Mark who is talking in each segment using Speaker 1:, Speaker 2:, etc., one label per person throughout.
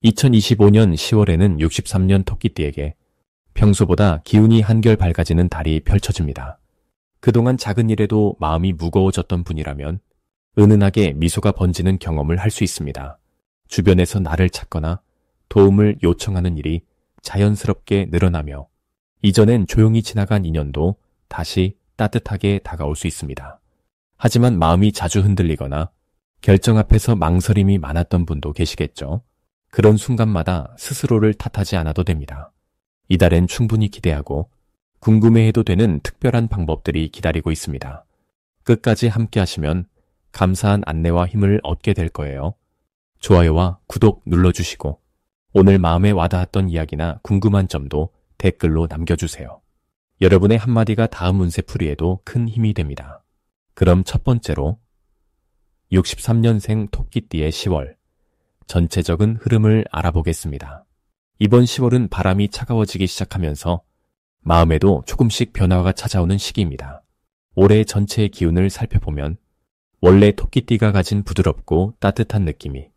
Speaker 1: 2025년 10월에는 63년 토끼띠에게 평소보다 기운이 한결 밝아지는 달이 펼쳐집니다. 그동안 작은 일에도 마음이 무거워졌던 분이라면 은은하게 미소가 번지는 경험을 할 수 있습니다. 주변에서 나를 찾거나 도움을 요청하는 일이 자연스럽게 늘어나며 이전엔 조용히 지나간 인연도 다시 따뜻하게 다가올 수 있습니다. 하지만 마음이 자주 흔들리거나 결정 앞에서 망설임이 많았던 분도 계시겠죠. 그런 순간마다 스스로를 탓하지 않아도 됩니다. 이달엔 충분히 기대하고 궁금해해도 되는 특별한 방법들이 기다리고 있습니다. 끝까지 함께 하시면 감사한 안내와 힘을 얻게 될 거예요. 좋아요와 구독 눌러주시고 오늘 마음에 와닿았던 이야기나 궁금한 점도 댓글로 남겨주세요. 여러분의 한마디가 다음 운세 풀이에도 큰 힘이 됩니다. 그럼 첫 번째로 63년생 토끼띠의 10월 전체적인 흐름을 알아보겠습니다. 이번 10월은 바람이 차가워지기 시작하면서 마음에도 조금씩 변화가 찾아오는 시기입니다. 올해 전체의 기운을 살펴보면 원래 토끼띠가 가진 부드럽고 따뜻한 느낌이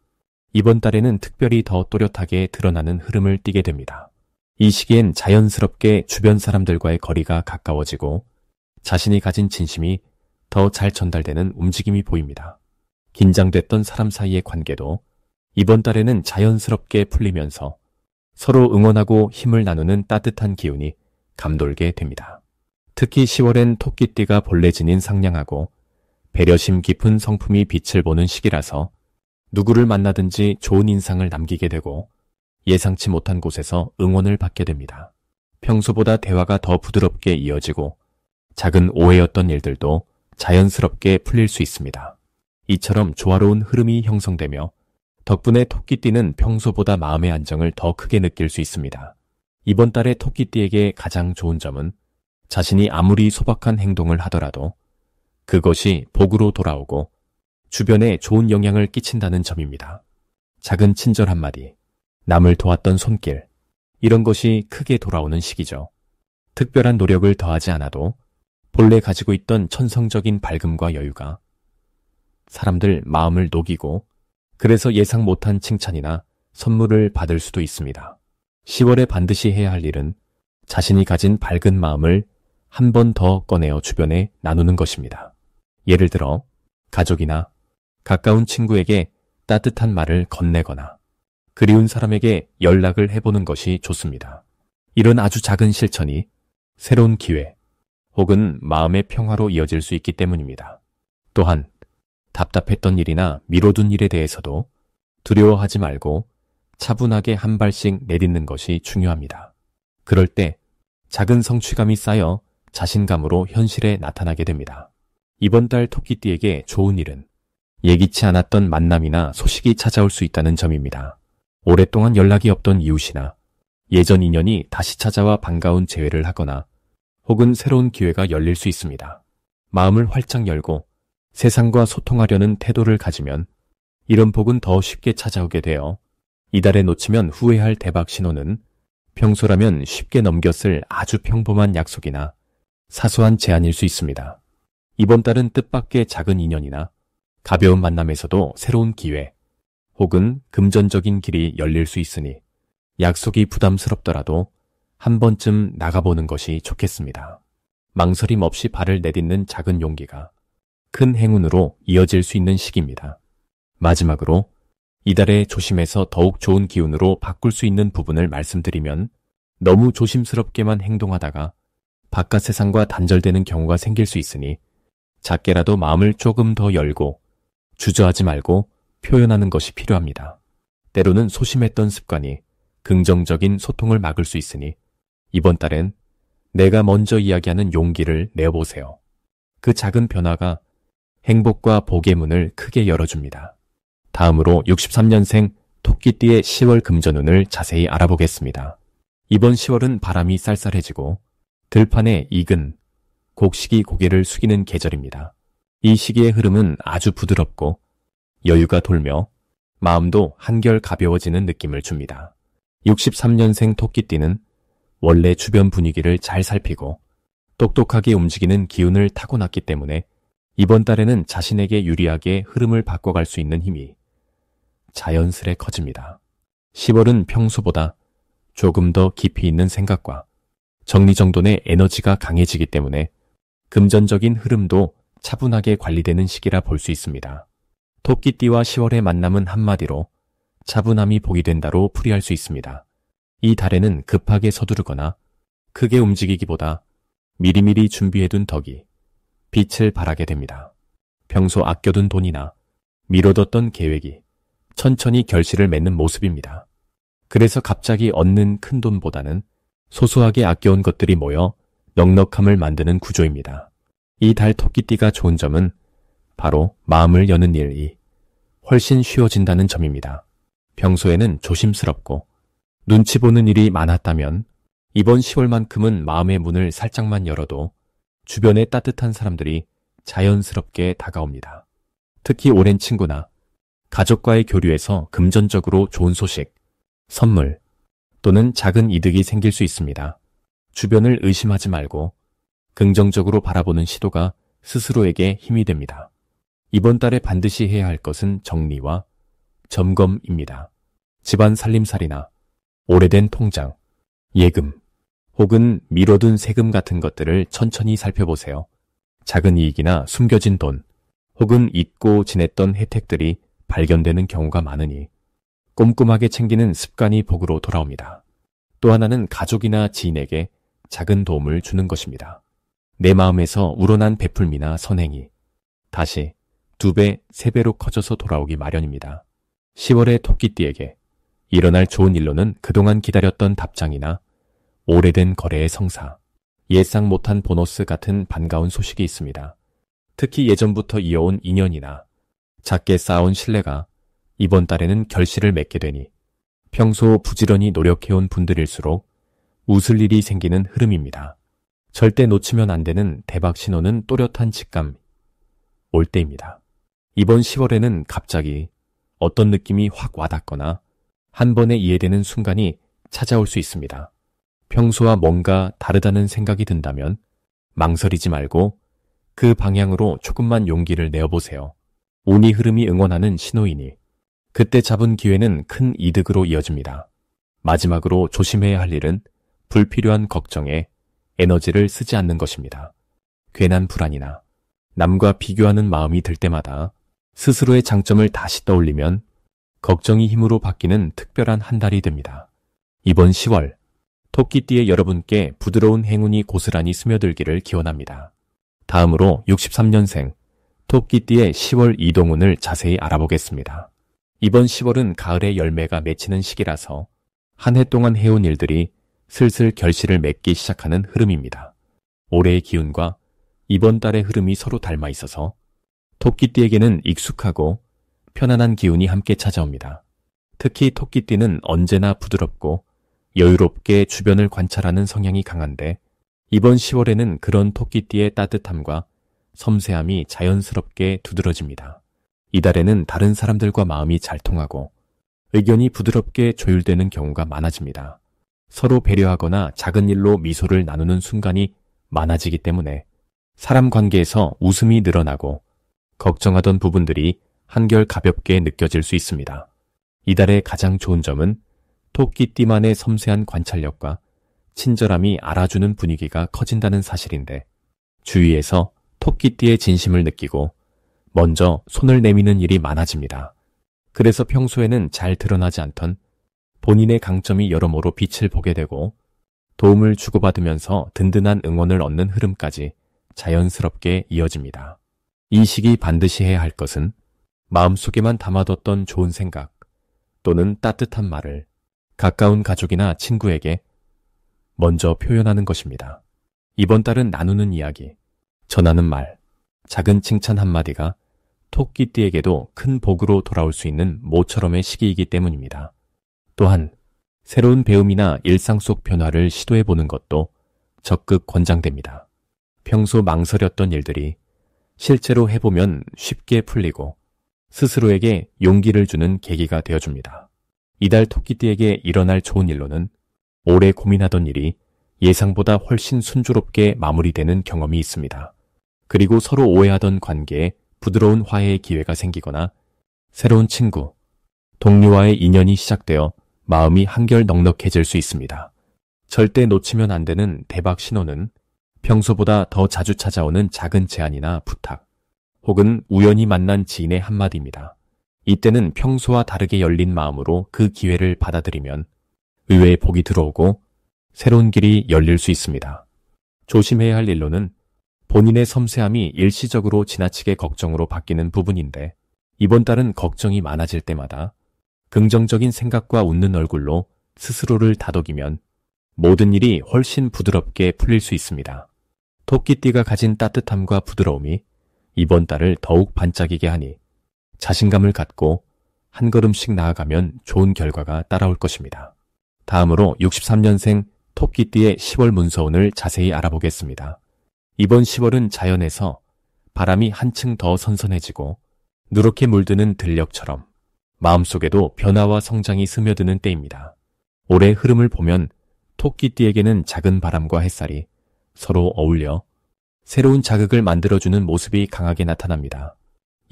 Speaker 1: 이번 달에는 특별히 더 또렷하게 드러나는 흐름을 띠게 됩니다. 이 시기엔 자연스럽게 주변 사람들과의 거리가 가까워지고 자신이 가진 진심이 더 잘 전달되는 움직임이 보입니다. 긴장됐던 사람 사이의 관계도 이번 달에는 자연스럽게 풀리면서 서로 응원하고 힘을 나누는 따뜻한 기운이 감돌게 됩니다. 특히 10월엔 토끼띠가 본래 지닌 상냥하고 배려심 깊은 성품이 빛을 보는 시기라서 누구를 만나든지 좋은 인상을 남기게 되고 예상치 못한 곳에서 응원을 받게 됩니다. 평소보다 대화가 더 부드럽게 이어지고 작은 오해였던 일들도 자연스럽게 풀릴 수 있습니다. 이처럼 조화로운 흐름이 형성되며 덕분에 토끼띠는 평소보다 마음의 안정을 더 크게 느낄 수 있습니다. 이번 달에 토끼띠에게 가장 좋은 점은 자신이 아무리 소박한 행동을 하더라도 그것이 복으로 돌아오고 주변에 좋은 영향을 끼친다는 점입니다. 작은 친절 한마디, 남을 도왔던 손길, 이런 것이 크게 돌아오는 시기죠. 특별한 노력을 더하지 않아도 본래 가지고 있던 천성적인 밝음과 여유가 사람들 마음을 녹이고 그래서 예상 못한 칭찬이나 선물을 받을 수도 있습니다. 10월에 반드시 해야 할 일은 자신이 가진 밝은 마음을 한 번 더 꺼내어 주변에 나누는 것입니다. 예를 들어 가족이나 가까운 친구에게 따뜻한 말을 건네거나 그리운 사람에게 연락을 해보는 것이 좋습니다. 이런 아주 작은 실천이 새로운 기회 혹은 마음의 평화로 이어질 수 있기 때문입니다. 또한 답답했던 일이나 미뤄둔 일에 대해서도 두려워하지 말고 차분하게 한 발씩 내딛는 것이 중요합니다. 그럴 때 작은 성취감이 쌓여 자신감으로 현실에 나타나게 됩니다. 이번 달 토끼띠에게 좋은 일은 예기치 않았던 만남이나 소식이 찾아올 수 있다는 점입니다. 오랫동안 연락이 없던 이웃이나 예전 인연이 다시 찾아와 반가운 재회를 하거나 혹은 새로운 기회가 열릴 수 있습니다. 마음을 활짝 열고 세상과 소통하려는 태도를 가지면 이런 복은 더 쉽게 찾아오게 되어 이달에 놓치면 후회할 대박 신호는 평소라면 쉽게 넘겼을 아주 평범한 약속이나 사소한 제안일 수 있습니다. 이번 달은 뜻밖의 작은 인연이나 가벼운 만남에서도 새로운 기회 혹은 금전적인 길이 열릴 수 있으니 약속이 부담스럽더라도 한 번쯤 나가보는 것이 좋겠습니다. 망설임 없이 발을 내딛는 작은 용기가 큰 행운으로 이어질 수 있는 시기입니다. 마지막으로 이달에 조심해서 더욱 좋은 기운으로 바꿀 수 있는 부분을 말씀드리면 너무 조심스럽게만 행동하다가 바깥 세상과 단절되는 경우가 생길 수 있으니 작게라도 마음을 조금 더 열고 주저하지 말고 표현하는 것이 필요합니다. 때로는 소심했던 습관이 긍정적인 소통을 막을 수 있으니 이번 달엔 내가 먼저 이야기하는 용기를 내어보세요. 그 작은 변화가 행복과 복의 문을 크게 열어줍니다. 다음으로 63년생 토끼띠의 10월 금전운을 자세히 알아보겠습니다. 이번 10월은 바람이 쌀쌀해지고 들판에 익은 곡식이 고개를 숙이는 계절입니다. 이 시기의 흐름은 아주 부드럽고 여유가 돌며 마음도 한결 가벼워지는 느낌을 줍니다. 63년생 토끼띠는 원래 주변 분위기를 잘 살피고 똑똑하게 움직이는 기운을 타고났기 때문에 이번 달에는 자신에게 유리하게 흐름을 바꿔갈 수 있는 힘이 자연스레 커집니다. 10월은 평소보다 조금 더 깊이 있는 생각과 정리정돈의 에너지가 강해지기 때문에 금전적인 흐름도 차분하게 관리되는 시기라 볼 수 있습니다. 토끼띠와 10월의 만남은 한마디로 차분함이 복이 된다로 풀이할 수 있습니다. 이 달에는 급하게 서두르거나 크게 움직이기보다 미리미리 준비해둔 덕이 빛을 발하게 됩니다. 평소 아껴둔 돈이나 미뤄뒀던 계획이 천천히 결실을 맺는 모습입니다. 그래서 갑자기 얻는 큰 돈보다는 소소하게 아껴온 것들이 모여 넉넉함을 만드는 구조입니다. 이 달 토끼띠가 좋은 점은 바로 마음을 여는 일이 훨씬 쉬워진다는 점입니다. 평소에는 조심스럽고 눈치 보는 일이 많았다면 이번 10월만큼은 마음의 문을 살짝만 열어도 주변에 따뜻한 사람들이 자연스럽게 다가옵니다. 특히 오랜 친구나 가족과의 교류에서 금전적으로 좋은 소식, 선물 또는 작은 이득이 생길 수 있습니다. 주변을 의심하지 말고 긍정적으로 바라보는 시도가 스스로에게 힘이 됩니다. 이번 달에 반드시 해야 할 것은 정리와 점검입니다. 집안 살림살이나 오래된 통장, 예금 혹은 미뤄둔 세금 같은 것들을 천천히 살펴보세요. 작은 이익이나 숨겨진 돈 혹은 잊고 지냈던 혜택들이 발견되는 경우가 많으니 꼼꼼하게 챙기는 습관이 복으로 돌아옵니다. 또 하나는 가족이나 지인에게 작은 도움을 주는 것입니다. 내 마음에서 우러난 베풀미나 선행이 다시 2배, 3배로 커져서 돌아오기 마련입니다. 10월의 토끼띠에게 일어날 좋은 일로는 그동안 기다렸던 답장이나 오래된 거래의 성사, 예상 못한 보너스 같은 반가운 소식이 있습니다. 특히 예전부터 이어온 인연이나 작게 쌓아온 신뢰가 이번 달에는 결실을 맺게 되니 평소 부지런히 노력해온 분들일수록 웃을 일이 생기는 흐름입니다. 절대 놓치면 안 되는 대박 신호는 또렷한 직감 올 때입니다. 이번 10월에는 갑자기 어떤 느낌이 확 와닿거나 한 번에 이해되는 순간이 찾아올 수 있습니다. 평소와 뭔가 다르다는 생각이 든다면 망설이지 말고 그 방향으로 조금만 용기를 내어보세요. 운이 흐름이 응원하는 신호이니 그때 잡은 기회는 큰 이득으로 이어집니다. 마지막으로 조심해야 할 일은 불필요한 걱정에 에너지를 쓰지 않는 것입니다. 괜한 불안이나 남과 비교하는 마음이 들 때마다 스스로의 장점을 다시 떠올리면 걱정이 힘으로 바뀌는 특별한 한 달이 됩니다. 이번 10월 토끼띠의 여러분께 부드러운 행운이 고스란히 스며들기를 기원합니다. 다음으로 63년생 토끼띠의 10월 이동운을 자세히 알아보겠습니다. 이번 10월은 가을의 열매가 맺히는 시기라서 한 해 동안 해온 일들이 슬슬 결실을 맺기 시작하는 흐름입니다. 올해의 기운과 이번 달의 흐름이 서로 닮아 있어서 토끼띠에게는 익숙하고 편안한 기운이 함께 찾아옵니다. 특히 토끼띠는 언제나 부드럽고 여유롭게 주변을 관찰하는 성향이 강한데 이번 10월에는 그런 토끼띠의 따뜻함과 섬세함이 자연스럽게 두드러집니다. 이달에는 다른 사람들과 마음이 잘 통하고 의견이 부드럽게 조율되는 경우가 많아집니다. 서로 배려하거나 작은 일로 미소를 나누는 순간이 많아지기 때문에 사람 관계에서 웃음이 늘어나고 걱정하던 부분들이 한결 가볍게 느껴질 수 있습니다. 이달의 가장 좋은 점은 토끼띠만의 섬세한 관찰력과 친절함이 알아주는 분위기가 커진다는 사실인데 주위에서 토끼띠의 진심을 느끼고 먼저 손을 내미는 일이 많아집니다. 그래서 평소에는 잘 드러나지 않던 본인의 강점이 여러모로 빛을 보게 되고 도움을 주고받으면서 든든한 응원을 얻는 흐름까지 자연스럽게 이어집니다. 이 시기 반드시 해야 할 것은 마음속에만 담아뒀던 좋은 생각 또는 따뜻한 말을 가까운 가족이나 친구에게 먼저 표현하는 것입니다. 이번 달은 나누는 이야기, 전하는 말, 작은 칭찬 한마디가 토끼띠에게도 큰 복으로 돌아올 수 있는 모처럼의 시기이기 때문입니다. 또한 새로운 배움이나 일상 속 변화를 시도해보는 것도 적극 권장됩니다. 평소 망설였던 일들이 실제로 해보면 쉽게 풀리고 스스로에게 용기를 주는 계기가 되어줍니다. 이달 토끼띠에게 일어날 좋은 일로는 오래 고민하던 일이 예상보다 훨씬 순조롭게 마무리되는 경험이 있습니다. 그리고 서로 오해하던 관계에 부드러운 화해의 기회가 생기거나 새로운 친구, 동료와의 인연이 시작되어 마음이 한결 넉넉해질 수 있습니다. 절대 놓치면 안 되는 대박 신호는 평소보다 더 자주 찾아오는 작은 제안이나 부탁, 혹은 우연히 만난 지인의 한마디입니다. 이때는 평소와 다르게 열린 마음으로 그 기회를 받아들이면 의외의 복이 들어오고 새로운 길이 열릴 수 있습니다. 조심해야 할 일로는 본인의 섬세함이 일시적으로 지나치게 걱정으로 바뀌는 부분인데, 이번 달은 걱정이 많아질 때마다 긍정적인 생각과 웃는 얼굴로 스스로를 다독이면 모든 일이 훨씬 부드럽게 풀릴 수 있습니다. 토끼띠가 가진 따뜻함과 부드러움이 이번 달을 더욱 반짝이게 하니 자신감을 갖고 한 걸음씩 나아가면 좋은 결과가 따라올 것입니다. 다음으로 63년생 토끼띠의 10월 문서운을 자세히 알아보겠습니다. 이번 10월은 자연에서 바람이 한층 더 선선해지고 누렇게 물드는 들녘처럼 마음속에도 변화와 성장이 스며드는 때입니다. 올해 흐름을 보면 토끼띠에게는 작은 바람과 햇살이 서로 어울려 새로운 자극을 만들어주는 모습이 강하게 나타납니다.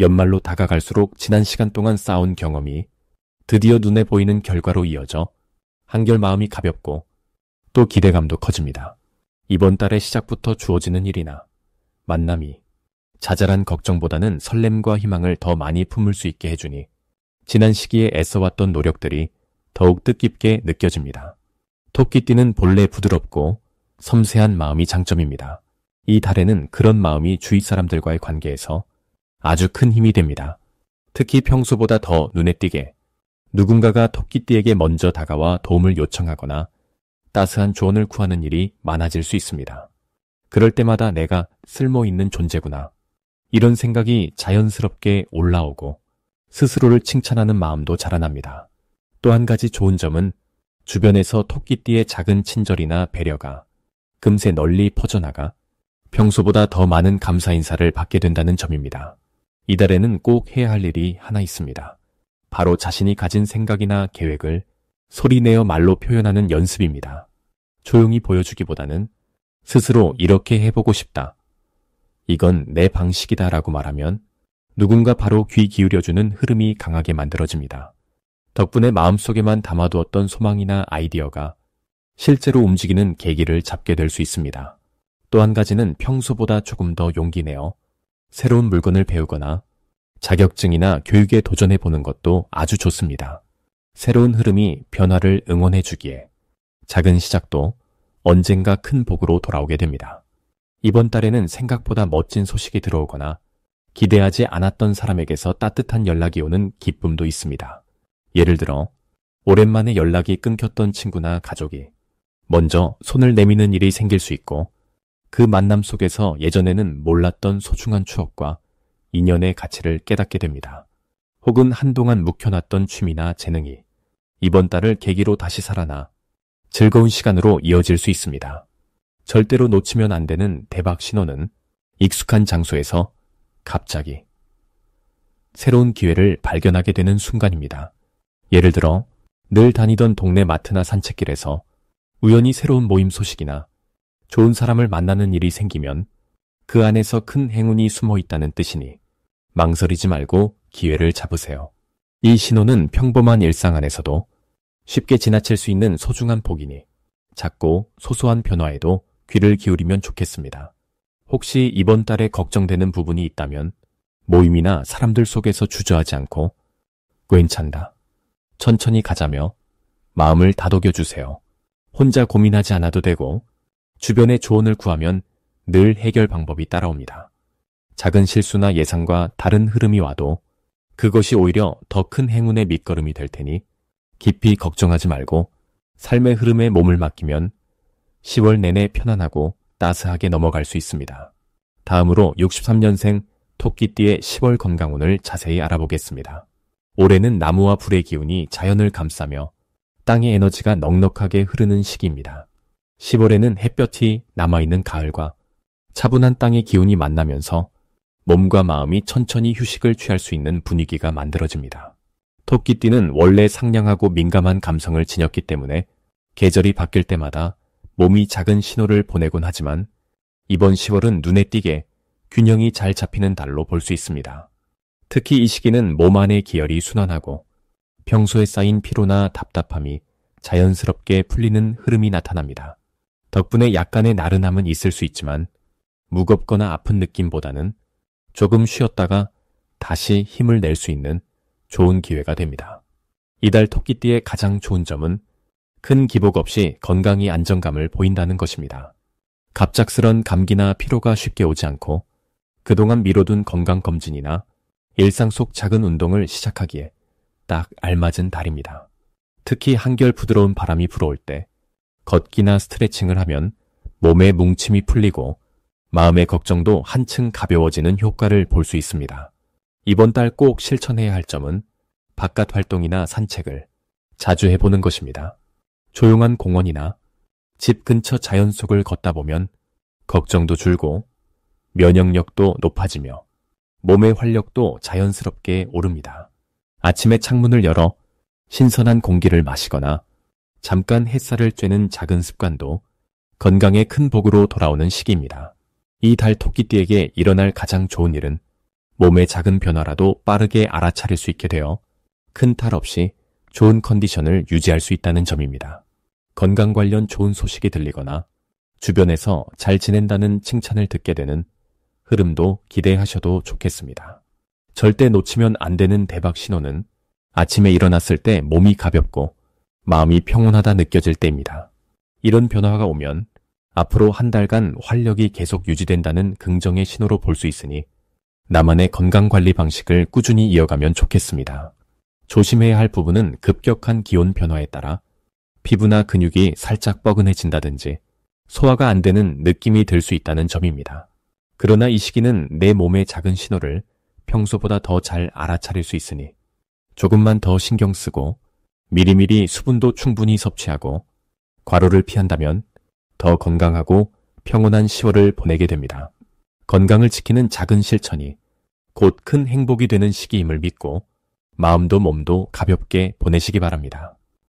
Speaker 1: 연말로 다가갈수록 지난 시간 동안 쌓아온 경험이 드디어 눈에 보이는 결과로 이어져 한결 마음이 가볍고 또 기대감도 커집니다. 이번 달의 시작부터 주어지는 일이나 만남이 자잘한 걱정보다는 설렘과 희망을 더 많이 품을 수 있게 해주니 지난 시기에 애써왔던 노력들이 더욱 뜻깊게 느껴집니다. 토끼띠는 본래 부드럽고 섬세한 마음이 장점입니다. 이 달에는 그런 마음이 주위 사람들과의 관계에서 아주 큰 힘이 됩니다. 특히 평소보다 더 눈에 띄게 누군가가 토끼띠에게 먼저 다가와 도움을 요청하거나 따스한 조언을 구하는 일이 많아질 수 있습니다. 그럴 때마다 내가 쓸모있는 존재구나, 이런 생각이 자연스럽게 올라오고 스스로를 칭찬하는 마음도 자라납니다. 또 한 가지 좋은 점은 주변에서 토끼띠의 작은 친절이나 배려가 금세 널리 퍼져나가 평소보다 더 많은 감사 인사를 받게 된다는 점입니다. 이달에는 꼭 해야 할 일이 하나 있습니다. 바로 자신이 가진 생각이나 계획을 소리내어 말로 표현하는 연습입니다. 조용히 보여주기보다는 스스로 이렇게 해보고 싶다, 이건 내 방식이다 라고 말하면 누군가 바로 귀 기울여주는 흐름이 강하게 만들어집니다. 덕분에 마음속에만 담아두었던 소망이나 아이디어가 실제로 움직이는 계기를 잡게 될 수 있습니다. 또 한 가지는 평소보다 조금 더 용기 내어 새로운 물건을 배우거나 자격증이나 교육에 도전해보는 것도 아주 좋습니다. 새로운 흐름이 변화를 응원해주기에 작은 시작도 언젠가 큰 복으로 돌아오게 됩니다. 이번 달에는 생각보다 멋진 소식이 들어오거나 기대하지 않았던 사람에게서 따뜻한 연락이 오는 기쁨도 있습니다. 예를 들어 오랜만에 연락이 끊겼던 친구나 가족이 먼저 손을 내미는 일이 생길 수 있고, 그 만남 속에서 예전에는 몰랐던 소중한 추억과 인연의 가치를 깨닫게 됩니다. 혹은 한동안 묵혀놨던 취미나 재능이 이번 달을 계기로 다시 살아나 즐거운 시간으로 이어질 수 있습니다. 절대로 놓치면 안 되는 대박 신호는 익숙한 장소에서 갑자기 새로운 기회를 발견하게 되는 순간입니다. 예를 들어 늘 다니던 동네 마트나 산책길에서 우연히 새로운 모임 소식이나 좋은 사람을 만나는 일이 생기면 그 안에서 큰 행운이 숨어 있다는 뜻이니 망설이지 말고 기회를 잡으세요. 이 신호는 평범한 일상 안에서도 쉽게 지나칠 수 있는 소중한 복이니 작고 소소한 변화에도 귀를 기울이면 좋겠습니다. 혹시 이번 달에 걱정되는 부분이 있다면 모임이나 사람들 속에서 주저하지 않고 괜찮다, 천천히 가자며 마음을 다독여주세요. 혼자 고민하지 않아도 되고 주변의 조언을 구하면 늘 해결 방법이 따라옵니다. 작은 실수나 예상과 다른 흐름이 와도 그것이 오히려 더 큰 행운의 밑거름이 될 테니 깊이 걱정하지 말고 삶의 흐름에 몸을 맡기면 10월 내내 편안하고 따스하게 넘어갈 수 있습니다. 다음으로 63년생 토끼띠의 10월 건강운을 자세히 알아보겠습니다. 올해는 나무와 불의 기운이 자연을 감싸며 땅의 에너지가 넉넉하게 흐르는 시기입니다. 10월에는 햇볕이 남아있는 가을과 차분한 땅의 기운이 만나면서 몸과 마음이 천천히 휴식을 취할 수 있는 분위기가 만들어집니다. 토끼띠는 원래 상냥하고 민감한 감성을 지녔기 때문에 계절이 바뀔 때마다 몸이 작은 신호를 보내곤 하지만 이번 10월은 눈에 띄게 균형이 잘 잡히는 달로 볼 수 있습니다. 특히 이 시기는 몸 안의 기혈이 순환하고 평소에 쌓인 피로나 답답함이 자연스럽게 풀리는 흐름이 나타납니다. 덕분에 약간의 나른함은 있을 수 있지만 무겁거나 아픈 느낌보다는 조금 쉬었다가 다시 힘을 낼 수 있는 좋은 기회가 됩니다. 이달 토끼띠의 가장 좋은 점은 큰 기복 없이 건강이 안정감을 보인다는 것입니다. 갑작스런 감기나 피로가 쉽게 오지 않고 그동안 미뤄둔 건강검진이나 일상 속 작은 운동을 시작하기에 딱 알맞은 달입니다. 특히 한결 부드러운 바람이 불어올 때 걷기나 스트레칭을 하면 몸의 뭉침이 풀리고 마음의 걱정도 한층 가벼워지는 효과를 볼 수 있습니다. 이번 달 꼭 실천해야 할 점은 바깥 활동이나 산책을 자주 해보는 것입니다. 조용한 공원이나 집 근처 자연 속을 걷다 보면 걱정도 줄고 면역력도 높아지며 몸의 활력도 자연스럽게 오릅니다. 아침에 창문을 열어 신선한 공기를 마시거나 잠깐 햇살을 쬐는 작은 습관도 건강에 큰 복으로 돌아오는 시기입니다. 이 달 토끼띠에게 일어날 가장 좋은 일은 몸의 작은 변화라도 빠르게 알아차릴 수 있게 되어 큰 탈 없이 좋은 컨디션을 유지할 수 있다는 점입니다. 건강 관련 좋은 소식이 들리거나 주변에서 잘 지낸다는 칭찬을 듣게 되는 흐름도 기대하셔도 좋겠습니다. 절대 놓치면 안 되는 대박 신호는 아침에 일어났을 때 몸이 가볍고 마음이 평온하다 느껴질 때입니다. 이런 변화가 오면 앞으로 한 달간 활력이 계속 유지된다는 긍정의 신호로 볼 수 있으니 나만의 건강관리 방식을 꾸준히 이어가면 좋겠습니다. 조심해야 할 부분은 급격한 기온 변화에 따라 피부나 근육이 살짝 뻐근해진다든지 소화가 안 되는 느낌이 들 수 있다는 점입니다. 그러나 이 시기는 내 몸의 작은 신호를 평소보다 더 잘 알아차릴 수 있으니 조금만 더 신경 쓰고 미리미리 수분도 충분히 섭취하고 과로를 피한다면 더 건강하고 평온한 10월을 보내게 됩니다. 건강을 지키는 작은 실천이 곧 큰 행복이 되는 시기임을 믿고 마음도 몸도 가볍게 보내시기 바랍니다.